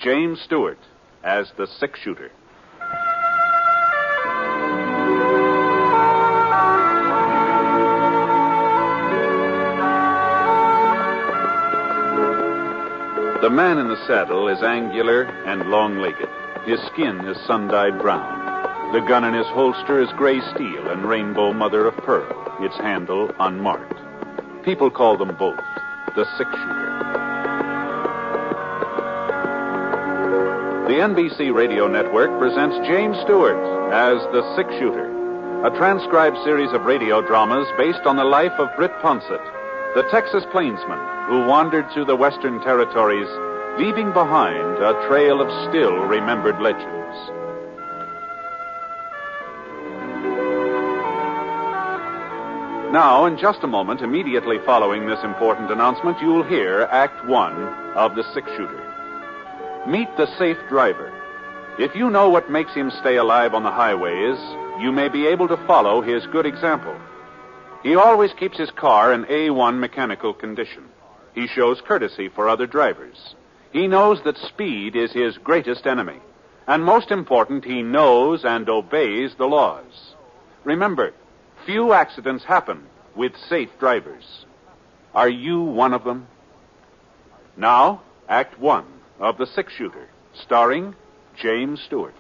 James Stewart as the six-shooter. The man in the saddle is angular and long-legged. His skin is sun-dyed brown. The gun in his holster is gray steel and rainbow mother of pearl, its handle unmarked. People call them both the six-shooter. The NBC Radio Network presents James Stewart as the six-shooter, a transcribed series of radio dramas based on the life of Britt Ponsett, the Texas plainsman who wandered through the Western Territories, leaving behind a trail of still-remembered legends. Now, in just a moment, immediately following this important announcement, you'll hear Act One of The Six-Shooter. Meet the safe driver. If you know what makes him stay alive on the highways, you may be able to follow his good example. He always keeps his car in A1 mechanical condition. He shows courtesy for other drivers. He knows that speed is his greatest enemy. And most important, he knows and obeys the laws. Remember, few accidents happen with safe drivers. Are you one of them? Now, Act One of The Six-Shooter, starring James Stewart.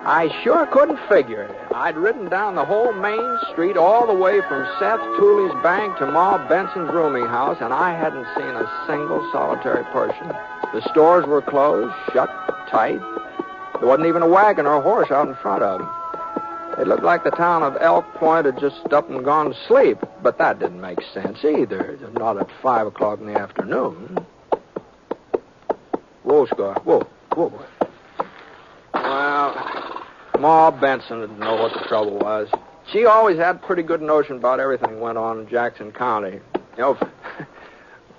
I sure couldn't figure it. I'd ridden down the whole main street all the way from Seth Tooley's bank to Ma Benson's rooming house, and I hadn't seen a single solitary person. The stores were closed, shut tight. There wasn't even a wagon or a horse out in front of them. It looked like the town of Elk Point had just up and gone to sleep, but that didn't make sense either. Not at 5 o'clock in the afternoon. Whoa, Scar. Whoa. Well, Ma Benson didn't know what the trouble was. She always had a pretty good notion about everything that went on in Jackson County. You know,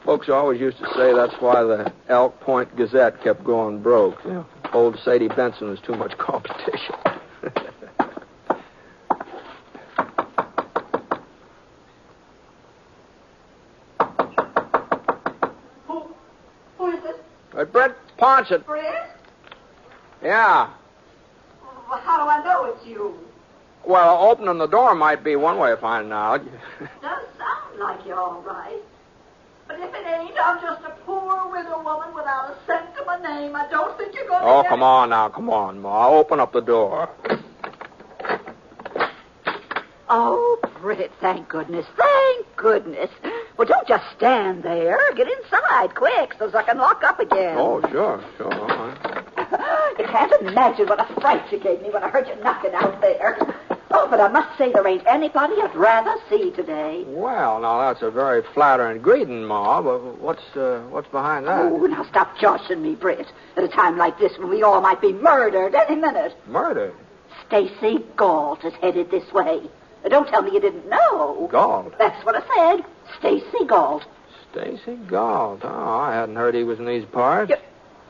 folks always used to say that's why the Elk Point Gazette kept going broke. You know, old Sadie Benson was too much competition. Who is it? Brett Ponsett. Brett? Yeah. Well, how do I know it's you? Well, opening the door might be one way of finding out. Does sound like you're all right. But if it ain't, I'm just a poor widow woman without a cent to my name. I don't think you're going to Oh, get come on now. Come on, Ma. Open up the door. Oh, Britt, thank goodness. Thank goodness. Well, don't just stand there. Get inside, quick, so I can lock up again. Oh, sure. You can't imagine what a fright you gave me when I heard you knocking out there. Oh, but I must say there ain't anybody I'd rather see today. Well, now, that's a very flattering greeting, Ma, but what's behind that? Oh, now stop joshing me, Britt. At a time like this when we all might be murdered any minute. Murdered? Stacy Gault is headed this way. Don't tell me you didn't know. Gault? That's what I said. Stacy Gault. Stacy Gault. Oh, I hadn't heard he was in these parts.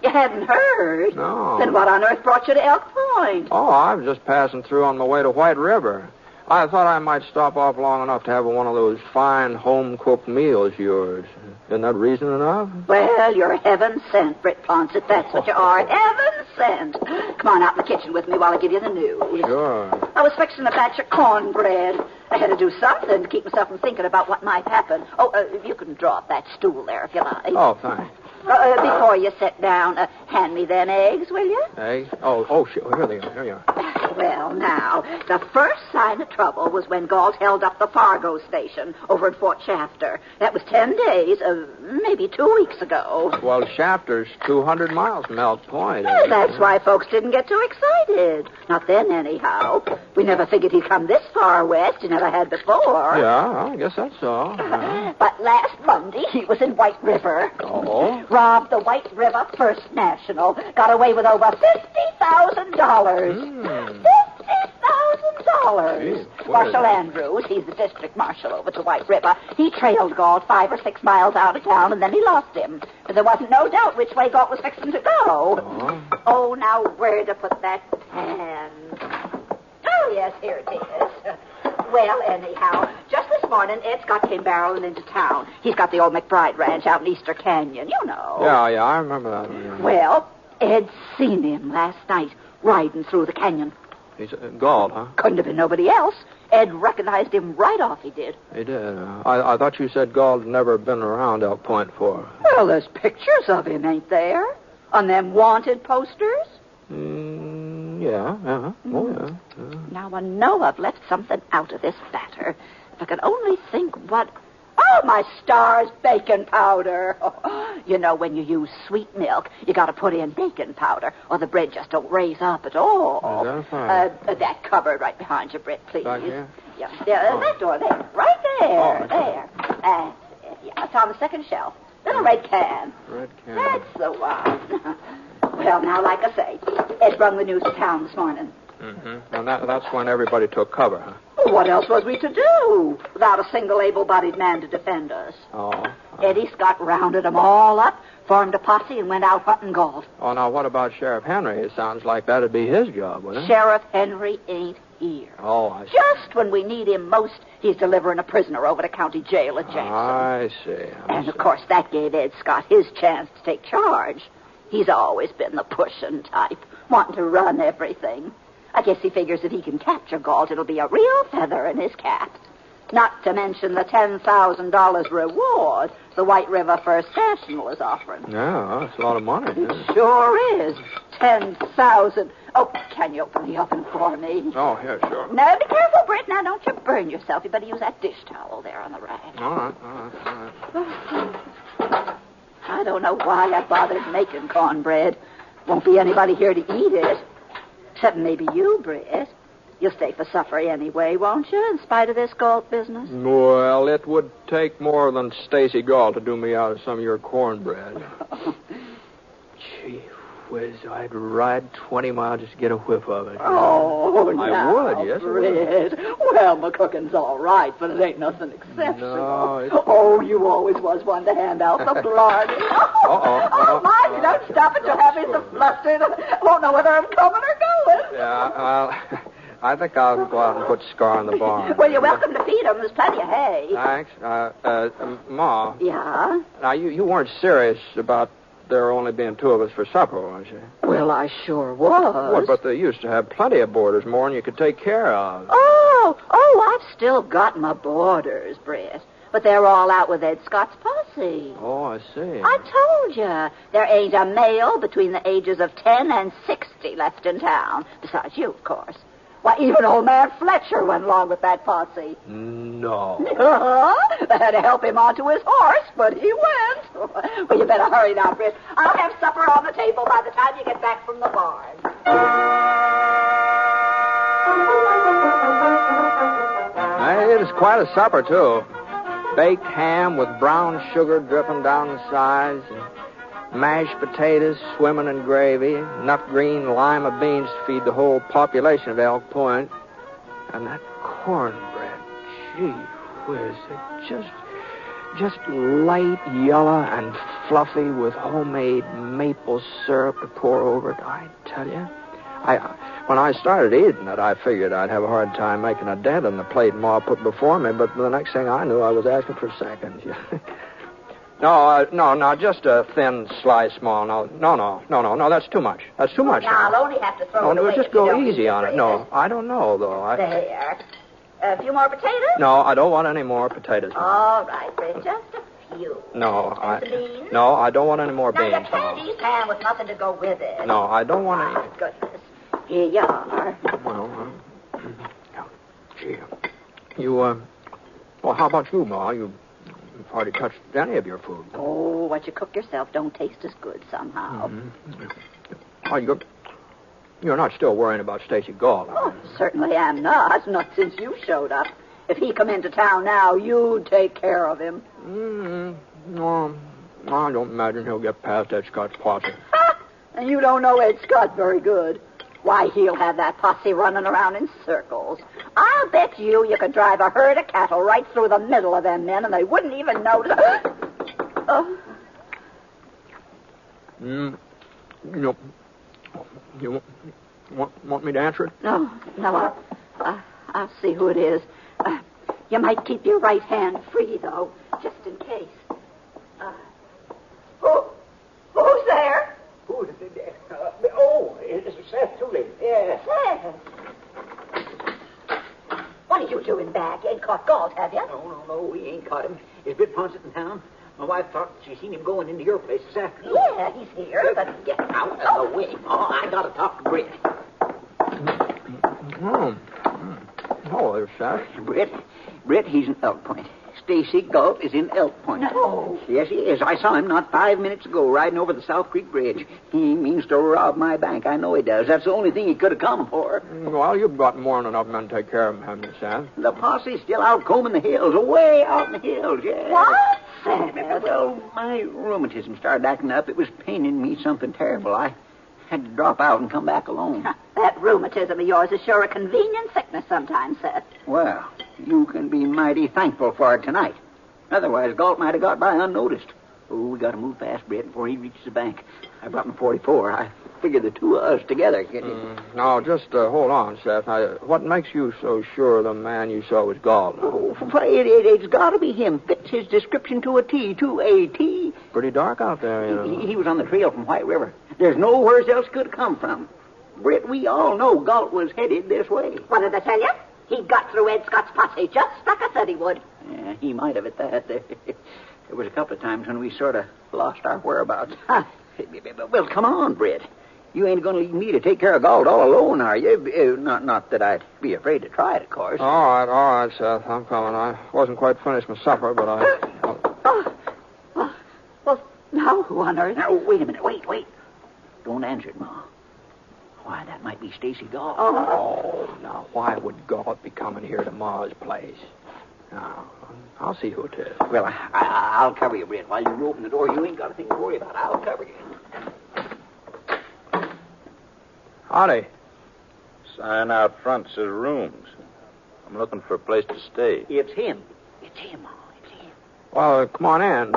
You hadn't heard? No. Then what on earth brought you to Elk Point? Oh, I was just passing through on my way to White River. I thought I might stop off long enough to have one of those fine home-cooked meals of yours. Isn't that reason enough? Well, you're heaven sent, Britt Ponsett. That's what you are. Heaven sent. Come on out in the kitchen with me while I give you the news. Sure. I was fixing a batch of cornbread. I had to do something to keep myself from thinking about what might happen. Oh, you can draw up that stool there if you like. Oh, thanks. Before you sit down, hand me them eggs, will you? Eggs? Oh, sure. Here they are. Here you are. Well, now, the first sign of trouble was when Gault held up the Fargo station over at Fort Shafter. That was 10 days, maybe 2 weeks ago. Well, Shafter's 200 miles from Elk Point. Well, that's why folks didn't get too excited. Not then, anyhow. We never figured he'd come this far west. He never had before. Yeah, I guess that's so. Yeah. But last Monday, he was in White River. Oh? Robbed the White River First National. Got away with over $50,000. $50,000. Gee, Marshal Andrews, he's the district marshal over to White River. He trailed Galt 5 or 6 miles out of town, and then he lost him. But there wasn't no doubt which way Galt was fixing to go. Oh, now where to put that pen? Oh, yes, here it is. Well, anyhow, just this morning, Ed Scott came barreling into town. He's got the old McBride Ranch out in Easter Canyon, you know. Yeah, I remember that. Yeah. Well, Ed seen him last night riding through the canyon. He's Galt, huh? Couldn't have been nobody else. Ed recognized him right off, he did. He did. I thought you said Galt had never been around Elk Point before. Well, there's pictures of him, ain't there? On them wanted posters? Yeah. Oh, yeah. Now, I know I've left something out of this batter. If I could only think what... Oh, my stars, bacon powder. You know, when you use sweet milk, you got to put in bacon powder, or the bread just don't raise up at all. Is that fine? That cupboard right behind you, Britt, please. Back here? Yeah, that door there. Right there. There. That's it. Yeah, it's on the second shelf. Little red can. Red can. That's the one. Well, now, like I say, Ed brung the news to town this morning. Mm-hmm. And that's when everybody took cover, huh? Well, what else was we to do without a single able-bodied man to defend us? Oh. Eddie Scott rounded them all up, formed a posse, and went out hunting Galt. Oh, now, what about Sheriff Henry? It sounds like that'd be his job, wouldn't it? Sheriff Henry ain't here. Oh, I see. Just when we need him most, he's delivering a prisoner over to county jail at Jackson. I see. And, of course, that gave Ed Scott his chance to take charge. He's always been the pushing type, wanting to run everything. I guess he figures if he can capture Galt, it'll be a real feather in his cap. Not to mention the $10,000 reward the White River First National is offering. Yeah, that's a lot of money. It sure is. 10,000. Oh, can you open the oven for me? Oh, yeah, sure. No, be careful, Britt. Now, don't you burn yourself. You better use that dish towel there on the rack. All right. I don't know why I bothered making cornbread. Won't be anybody here to eat it. Except maybe you, Britt. You'll stay for supper anyway, won't you, in spite of this Galt business? Well, it would take more than Stacy Gault to do me out of some of your cornbread. Gee whiz, I'd ride 20 miles just to get a whiff of it. Oh, I would, yes, I would. Britt. Well, my cooking's all right, but it ain't nothing exceptional. No, Oh, you always was one to hand out the blarney. Uh-oh. Mind you, don't stop it. You'll have me so flustered. I won't know whether I'm coming or going. Yeah, I think I'll go out and put Scar in the barn. Well, you're welcome to feed him. There's plenty of hay. Thanks. Ma. Yeah? Now, you weren't serious about there only being 2 of us for supper, weren't you? Well, I sure was. Well, but they used to have plenty of boarders, more than you could take care of. Oh, I've still got my boarders, Britt. But they're all out with Ed Scott's posse. Oh, I see. I told you. There ain't a male between the ages of 10 and 60 left in town. Besides you, of course. Why, even old man Fletcher went along with that posse. No. They had to help him onto his horse, but he went. Well, you better hurry now, Britt. I'll have supper on the table by the time you get back from the barn. It is quite a supper, too. Baked ham with brown sugar dripping down the sides, and mashed potatoes swimming in gravy, nut green lima beans to feed the whole population of Elk Point, and that cornbread, gee whiz, it just light yellow and fluffy with homemade maple syrup to pour over it. I tell you, when I started eating it, I figured I'd have a hard time making a dent in the plate Ma put before me, but the next thing I knew, I was asking for seconds. No, just a thin slice, Ma. No, that's too much. That's too much. Now, I'll only have to throw it away. No, just go easy on it. No, I don't know, though. There. A few more potatoes? No, I don't want any more potatoes. All right, Britt, just a few. No, beans? No, I don't want any more beans. Now, you can't eat ham with nothing to go with it. No, I don't want any. Oh, goodness. Here you are. Well, gee. Well, how about you, Ma? You've hardly touched any of your food. Oh, what you cook yourself don't taste as good somehow. Mm-hmm. Oh, you're not still worrying about Stacy Gault, Oh, certainly am not. Not since you showed up. If he come into town now, you'd take care of him. No, I don't imagine he'll get past Ed Scott's posse. And you don't know Ed Scott very good. Why, he'll have that posse running around in circles. I'll bet you could drive a herd of cattle right through the middle of them men, and they wouldn't even notice. Oh. You want me to answer it? No, I'll see who it is. You might keep your right hand free, though, just in case. Who's there? Who's there? It's Seth Tooley. Yeah. Seth. What are you doing back? You ain't caught Galt, have you? No, we ain't caught him. Is Britt Ponset in town? My wife thought she seen him going into your place this afternoon. Yeah, he's here, but get out of the way. Oh, I gotta talk to Britt. Hello there, Seth. Britt, he's in Elk Point. Stacy Gault is in Elk Point. No. Yes, he is. I saw him not 5 minutes ago riding over the South Creek Bridge. He means to rob my bank. I know he does. That's the only thing he could have come for. Well, you've got more than enough men to take care of him, haven't you, Seth? The posse's still out combing the hills, way out in the hills, yeah. What? Well, my rheumatism started acting up. It was paining me something terrible. I had to drop out and come back alone. That rheumatism of yours is sure a convenient sickness sometimes, Seth. Well, you can be mighty thankful for it tonight. Otherwise, Galt might have got by unnoticed. Oh, we got to move past Britt before he reaches the bank. I brought him 44. I figured the two of us together could... Now, just hold on, Seth. What makes you so sure the man you saw was Galt? Oh, it's got to be him. Fits his description to a T, to a T. Pretty dark out there, you know. He was on the trail from White River. There's nowhere else could come from. Britt, we all know Galt was headed this way. What did I tell you? He got through Ed Scott's posse just like I said he would. Yeah, he might have at that. There was a couple of times when we sort of lost our whereabouts. Well, come on, Britt. You ain't going to leave me to take care of Galt all alone, are you? Not that I'd be afraid to try it, of course. All right, Seth. I'm coming. I wasn't quite finished my supper, but Well, now who on earth? Now, wait a minute. Wait. Don't answer it, Ma. Why, that might be Stacy Gault. Oh, now, why would Galt be coming here to Ma's place? Now, I'll see who it is. Well, I'll cover you, Britt. While you open the door, you ain't got a thing to worry about. I'll cover you. Howdy. Sign out front says rooms. I'm looking for a place to stay. It's him, Ma. It's him. Well, come on in.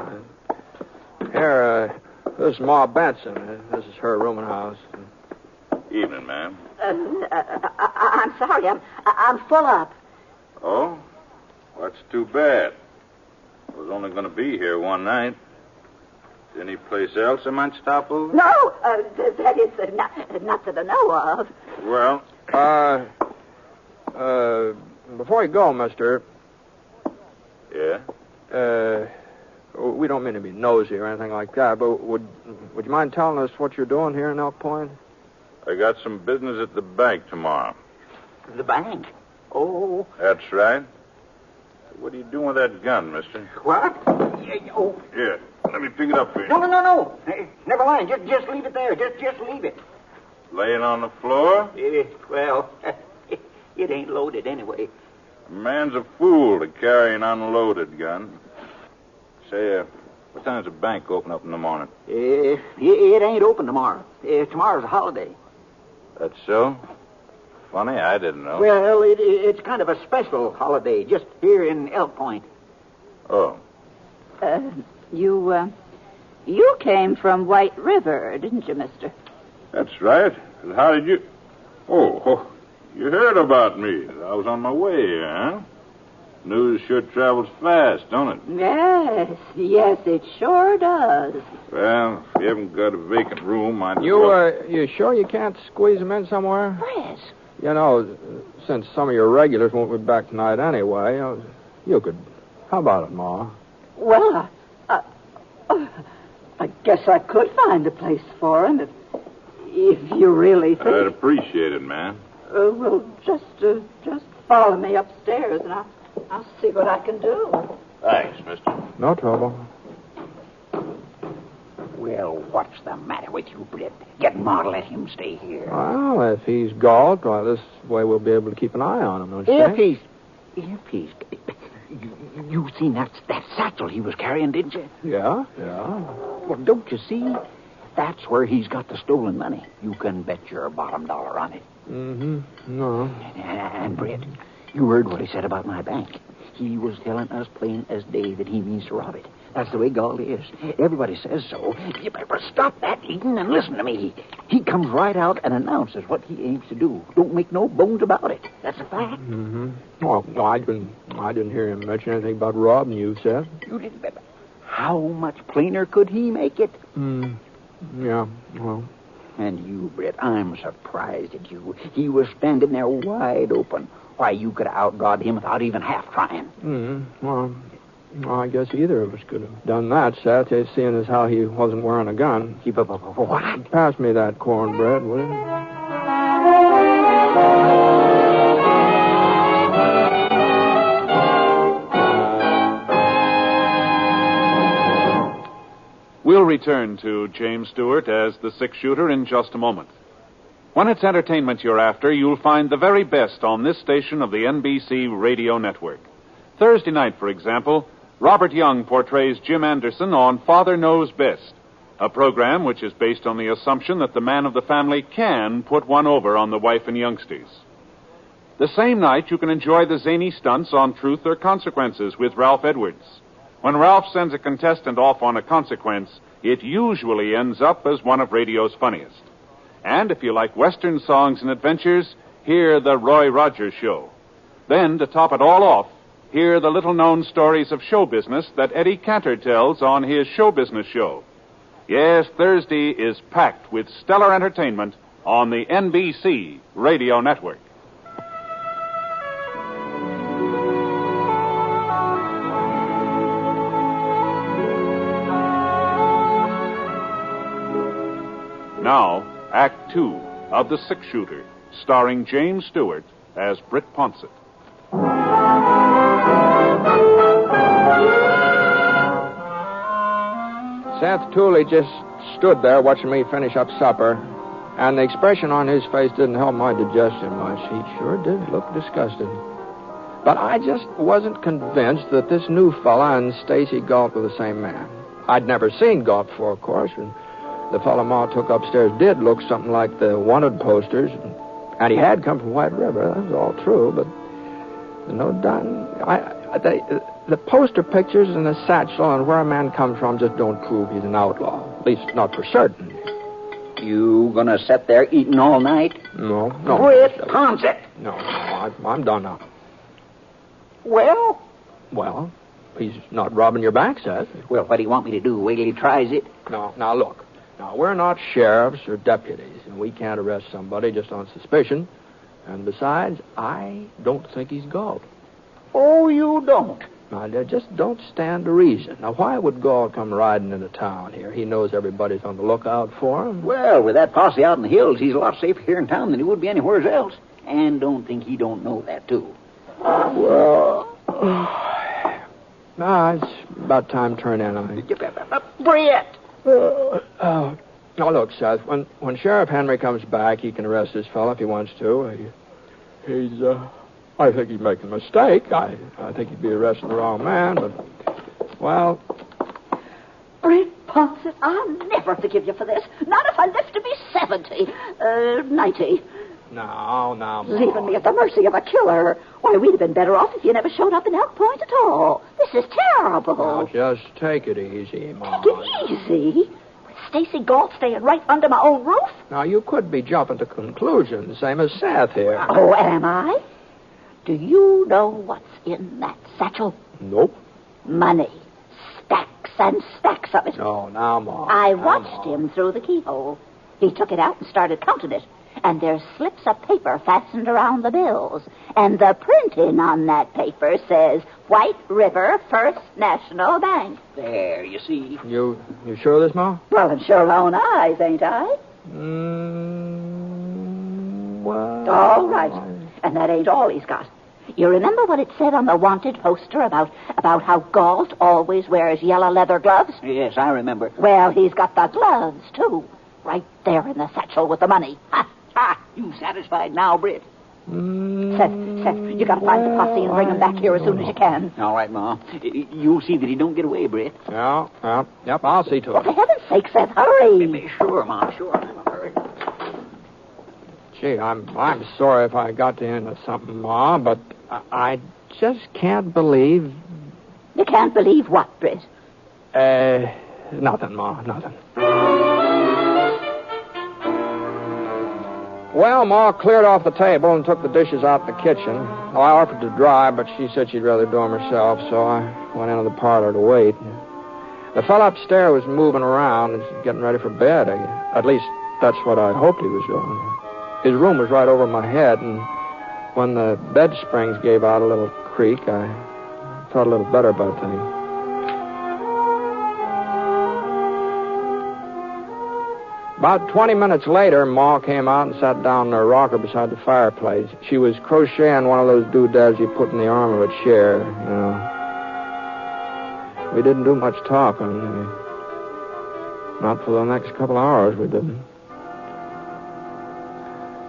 Here, this is Ma Benson. This is her rooming house. Evening, ma'am. I'm sorry. I'm full up. Oh? Well, that's too bad. I was only going to be here one night. Any place else I might stop over? No, that is not that I know of. Well? Before you go, mister. Yeah? We don't mean to be nosy or anything like that, but would you mind telling us what you're doing here in Elk Point? I got some business at the bank tomorrow. The bank? Oh. That's right. What are you doing with that gun, mister? What? Here, let me pick it up for you. No. Hey, never mind. Just leave it there. Just leave it. Laying on the floor? Well, it ain't loaded anyway. A man's a fool to carry an unloaded gun. Say, what time's the bank open up in the morning? It ain't open tomorrow. Tomorrow's a holiday. That's so? Funny, I didn't know. Well, it's kind of a special holiday just here in Elk Point. Oh. You came from White River, didn't you, mister? That's right. How did you... Oh, you heard about me. I was on my way here, huh? News sure travels fast, don't it? Yes, it sure does. Well, if you haven't got a vacant room, I'd... You sure you can't squeeze them in somewhere? Yes. You know, since some of your regulars won't be back tonight anyway, you could... How about it, Ma? Well, I guess I could find a place for him if you really think... I'd appreciate it, man. Well, just follow me upstairs, and I'll see what I can do. Thanks, mister. No trouble. Well, what's the matter with you, Britt? Get Ma to let him stay here. Well, if he's Galt, well, this way we'll be able to keep an eye on him, don't you think? If he's... You seen that satchel he was carrying, didn't you? Yeah. Well, don't you see? That's where he's got the stolen money. You can bet your bottom dollar on it. Mm-hmm. No. And, Britt, you heard what he said about my bank. He was telling us plain as day that he means to rob it. That's the way Gault is. Everybody says so. You better stop that, Eden, and listen to me. He comes right out and announces what he aims to do. Don't make no bones about it. That's a fact. Mm-hmm. Well, I didn't hear him mention anything about robbing you, Seth. You didn't. How much plainer could he make it? Yeah, well. And you, Britt, I'm surprised at you. He was standing there wide open. Why, you could have outdrawed him without even half trying. Well, I guess either of us could have done that, Seth, seeing as how he wasn't wearing a gun. What? Pass me that cornbread, will you? We'll return to James Stewart as the six-shooter in just a moment. When it's entertainment you're after, you'll find the very best on this station of the NBC radio network. Thursday night, for example, Robert Young portrays Jim Anderson on Father Knows Best, a program which is based on the assumption that the man of the family can put one over on the wife and youngsters. The same night, you can enjoy the zany stunts on Truth or Consequences with Ralph Edwards. When Ralph sends a contestant off on a consequence, it usually ends up as one of radio's funniest. And if you like Western songs and adventures, hear The Roy Rogers Show. Then, to top it all off, hear the little-known stories of show business that Eddie Cantor tells on his Show Business Show. Yes, Thursday is packed with stellar entertainment on the NBC Radio Network. Now, Act Two of The Six-Shooter, starring James Stewart as Britt Ponsett. Seth Tooley just stood there watching me finish up supper, and the expression on his face didn't help my digestion much. He sure did look disgusted. But I just wasn't convinced that this new fella and Stacey Gault were the same man. I'd never seen Gault before, of course, and the fella Ma took upstairs did look something like the wanted posters, and he had come from White River. That was all true, but no doubt, the poster pictures and the satchel and where a man comes from just don't prove he's an outlaw. At least not for certain. You gonna sit there eating all night? No. Britt Ponsett. No, I'm done now. Well, he's not robbing your bank, Seth. Well, what do you want me to do? Wait till he tries it? No, now look. Now, we're not sheriffs or deputies, and we can't arrest somebody just on suspicion. And besides, I don't think he's Gault. Oh, you don't? Now, I just don't stand to reason. Now, why would Gault come riding into town here? He knows everybody's on the lookout for him. Well, with that posse out in the hills, he's a lot safer here in town than he would be anywhere else. And don't think he don't know that, too. Well, it's about time to turn in. Britt! Now, look, Seth, when Sheriff Henry comes back, he can arrest this fellow if he wants to. I think he's making a mistake. I think he'd be arresting the wrong man, but, well... Britt Ponsett, I'll never forgive you for this. Not if I live to be 70. 90. No, Ma. Leaving me at the mercy of a killer. Why, we'd have been better off if you never showed up in Elk Point at all. This is terrible. Now, just take it easy, Ma. Take it easy? With Stacey Gault staying right under my own roof? Now, you could be jumping to conclusions, same as Seth here. Oh, am I? Do you know what's in that satchel? Nope. Money. Stacks and stacks of it. No, now, Ma. I watched him through the keyhole. He took it out and started counting it. And there's slips of paper fastened around the bills. And the printing on that paper says White River First National Bank. There, you see. You sure of this, Ma? Well, in sure own eyes, ain't I? Well... All right. And that ain't all he's got. You remember what it said on the wanted poster about how Gault always wears yellow leather gloves? Yes, I remember. Well, he's got the gloves, too. Right there in the satchel with the money. Ha! Ha! You satisfied now, Britt? Seth, you gotta find the posse and bring him back here as soon as you can. All right, Ma. You'll see that he don't get away, Britt. Yep, I'll see to Well, it. for heaven's sake, Seth, hurry. Sure, Mom, sure. Hurry. Gee, I'm sorry if I got you into something, Ma, but I just can't believe... You can't believe what, Britt? Nothing, Ma, nothing. Well, Ma cleared off the table and took the dishes out in the kitchen. Well, I offered to dry, but she said she'd rather do them herself, so I went into the parlor to wait. The fellow upstairs was moving around and getting ready for bed. At least, that's what I hoped he was doing. His room was right over my head, and when the bed springs gave out a little creak, I felt a little better about things. About 20 minutes later, Ma came out and sat down in her rocker beside the fireplace. She was crocheting one of those doodads you put in the arm of a chair, you know. We didn't do much talking. Not for the next couple of hours, we didn't.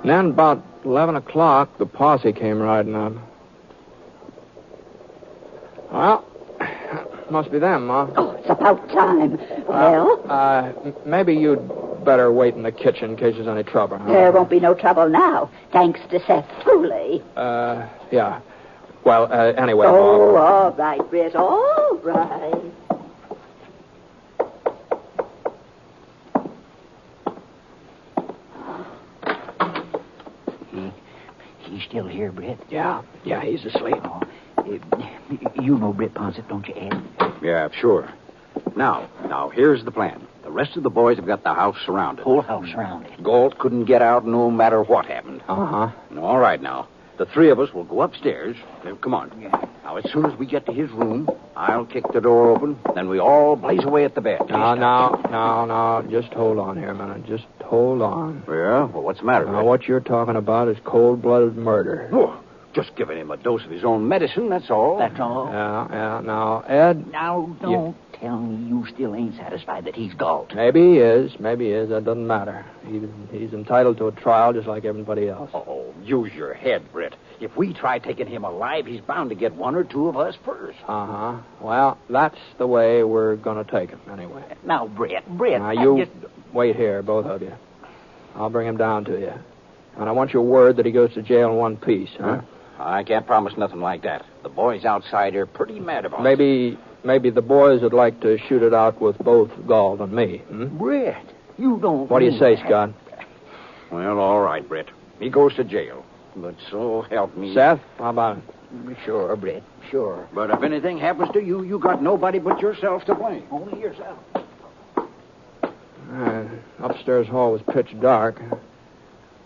And then about 11 o'clock, the posse came riding up. Well, must be them, Ma. Oh, it's about time. Well? Maybe you'd better wait in the kitchen in case there's any trouble. Huh? There won't be no trouble now, thanks to Seth Tooley. Yeah. Well, anyway, Oh, Ma. all right, Britt, all right. He's still here, Britt? Yeah, he's asleep. Oh, you know Britt Ponset, don't you, Ed? Yeah, sure. Now, here's the plan. The rest of the boys have got the house surrounded. Whole house surrounded. Galt couldn't get out no matter what happened. Uh-huh. All right, now. The three of us will go upstairs. Come on. Yeah. Now, as soon as we get to his room, I'll kick the door open, then we all blaze away at the bed. No. Just hold on here a minute. Just hold on. Yeah? Well, what's the matter, Now, Red? what you're talking about is cold-blooded murder. Oh, just giving him a dose of his own medicine, that's all. That's all? Yeah. Now, Ed... Now, don't tell me you still ain't satisfied that he's Galt. Maybe he is. That doesn't matter. He's entitled to a trial just like everybody else. Oh, use your head, Britt. If we try taking him alive, he's bound to get one or two of us first. Uh-huh. Well, that's the way we're going to take him, anyway. Now, Britt. Now, you wait here, both of you. I'll bring him down to you. And I want your word that he goes to jail in one piece, huh? I can't promise nothing like that. The boys outside are pretty mad about it. Maybe the boys would like to shoot it out with both Galt and me. Britt, you don't... What do you say, Scott? Well, all right, Britt. He goes to jail. But so help me. Seth, how about it? Sure, Britt, sure. But if anything happens to you, you got nobody but yourself to blame. Only yourself. Upstairs hall was pitch dark.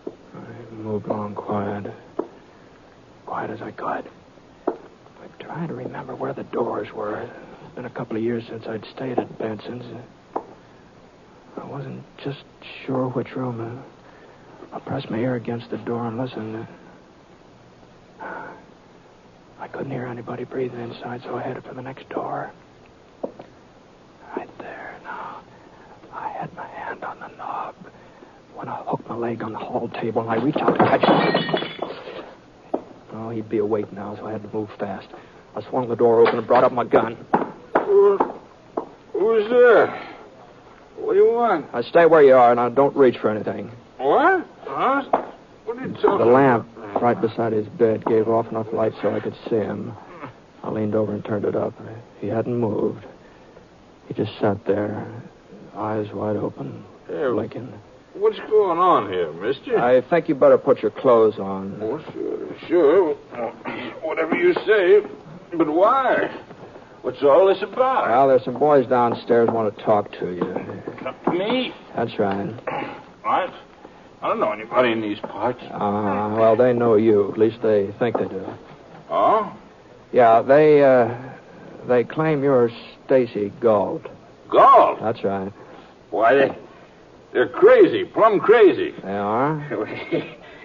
I moved along quiet as I could. I'm trying to remember where the doors were. It's been a couple of years since I'd stayed at Benson's. I wasn't just sure which room. I pressed my ear against the door and listened. I couldn't hear anybody breathing inside, so I headed for the next door. Right there, now. I had my hand on the knob when I hooked my leg on the hall table, and I reached out to catch him. Oh, he'd be awake now, so I had to move fast. I swung the door open and brought up my gun. Who's there? What do you want? Now, stay where you are, and don't reach for anything. What? Huh? What are you talking The lamp right beside his bed gave off enough light so I could see him. I leaned over and turned it up. He hadn't moved. He just sat there, eyes wide open, blinking. What's going on here, mister? I think you better put your clothes on. Oh, sure. Whatever you say. But why? What's all this about? Well, there's some boys downstairs want to talk to you. Me? That's right. What? I don't know anybody in these parts. Well, they know you. At least they think they do. Oh? Yeah, they claim you're Stacy Gault. Gault? That's right. Why, they're crazy, plumb crazy. They are?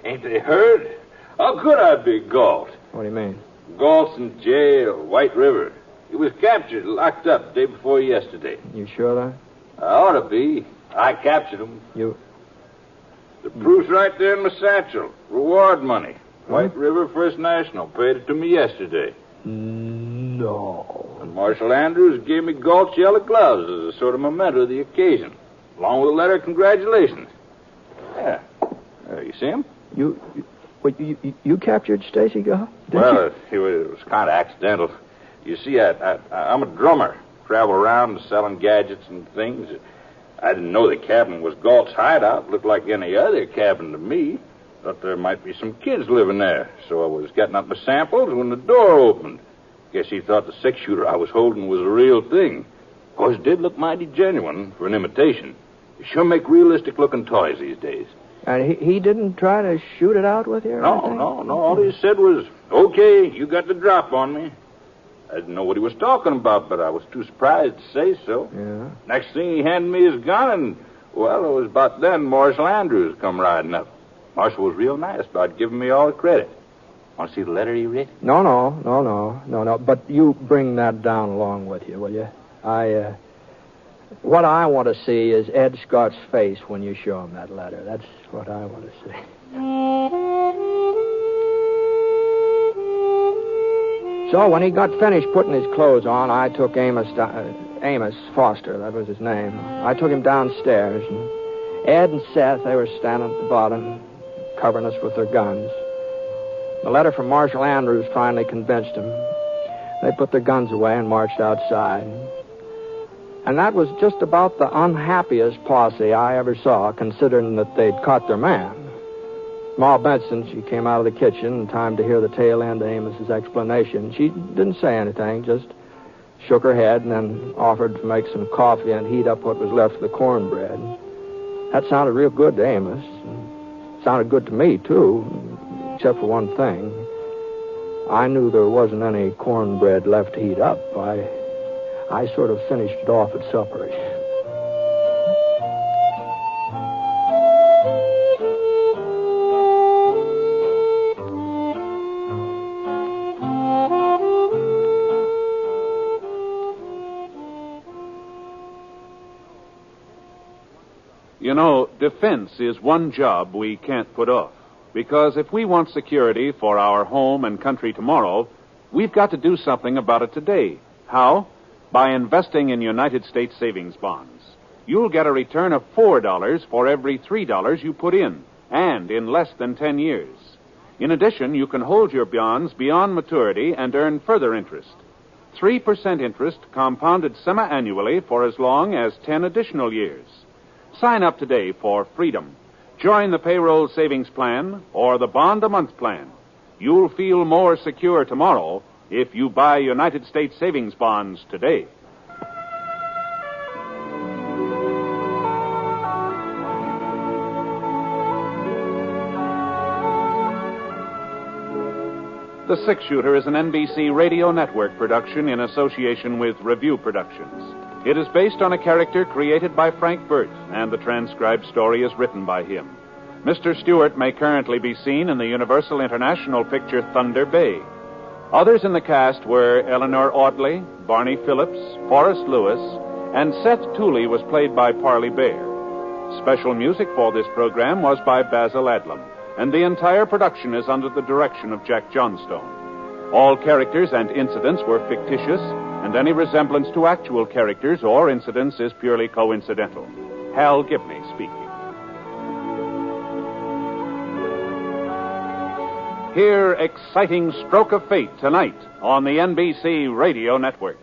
Ain't they heard? How could I be Gault? What do you mean? Gault's in jail, White River. He was captured, locked up day before yesterday. You sure that? I ought to be. I captured him. You... The proof's right there in my satchel. Reward money. White River First National paid it to me yesterday. No. And Marshal Andrews gave me Gault's yellow gloves as a sort of memento of the occasion, along with a letter of congratulations. Yeah. You see him? You captured Stacy Gault? Well, it was kind of accidental. You see, I'm a drummer. Travel around selling gadgets and things. I didn't know the cabin was Gault's hideout. Looked like any other cabin to me. Thought there might be some kids living there. So I was getting up my samples when the door opened. Guess he thought the six-shooter I was holding was a real thing. Of course, it did look mighty genuine for an imitation. You sure make realistic-looking toys these days. And he didn't try to shoot it out with you or anything? No. All he said was, okay, you got the drop on me. I didn't know what he was talking about, but I was too surprised to say so. Yeah. Next thing, he handed me his gun, and, well, it was about then Marshal Andrews come riding up. Marshal was real nice about giving me all the credit. Want to see the letter he wrote? No. But you bring that down along with you, will you? What I want to see is Ed Scott's face when you show him that letter. That's what I want to see. So when he got finished putting his clothes on, I took Amos Foster, that was his name. I took him downstairs, and Ed and Seth, they were standing at the bottom, covering us with their guns. The letter from Marshal Andrews finally convinced them. They put their guns away and marched outside. And that was just about the unhappiest posse I ever saw, considering that they'd caught their man. Ma Benson, she came out of the kitchen in time to hear the tail end of Amos's explanation. She didn't say anything, just shook her head and then offered to make some coffee and heat up what was left of the cornbread. That sounded real good to Amos. Sounded good to me, too, except for one thing. I knew there wasn't any cornbread left to heat up. I sort of finished it off at supper. You know, defense is one job we can't put off. Because if we want security for our home and country tomorrow, we've got to do something about it today. How? By investing in United States savings bonds. You'll get a return of $4 for every $3 you put in, and in less than 10 years. In addition, you can hold your bonds beyond maturity and earn further interest. 3% interest compounded semi-annually for as long as 10 additional years. Sign up today for freedom. Join the payroll savings plan or the bond-a-month plan. You'll feel more secure tomorrow if you buy United States savings bonds today. The Six Shooter is an NBC Radio Network production in association with Review Productions. It is based on a character created by Frank Burt, and the transcribed story is written by him. Mr. Stewart may currently be seen in the Universal International picture Thunder Bay. Others in the cast were Eleanor Audley, Barney Phillips, Forrest Lewis, and Seth Tooley was played by Parley Bear. Special music for this program was by Basil Adlam, and the entire production is under the direction of Jack Johnstone. All characters and incidents were fictitious, and any resemblance to actual characters or incidents is purely coincidental. Hal Gibney speaking. Hear Exciting Stroke of Fate tonight on the NBC Radio Network.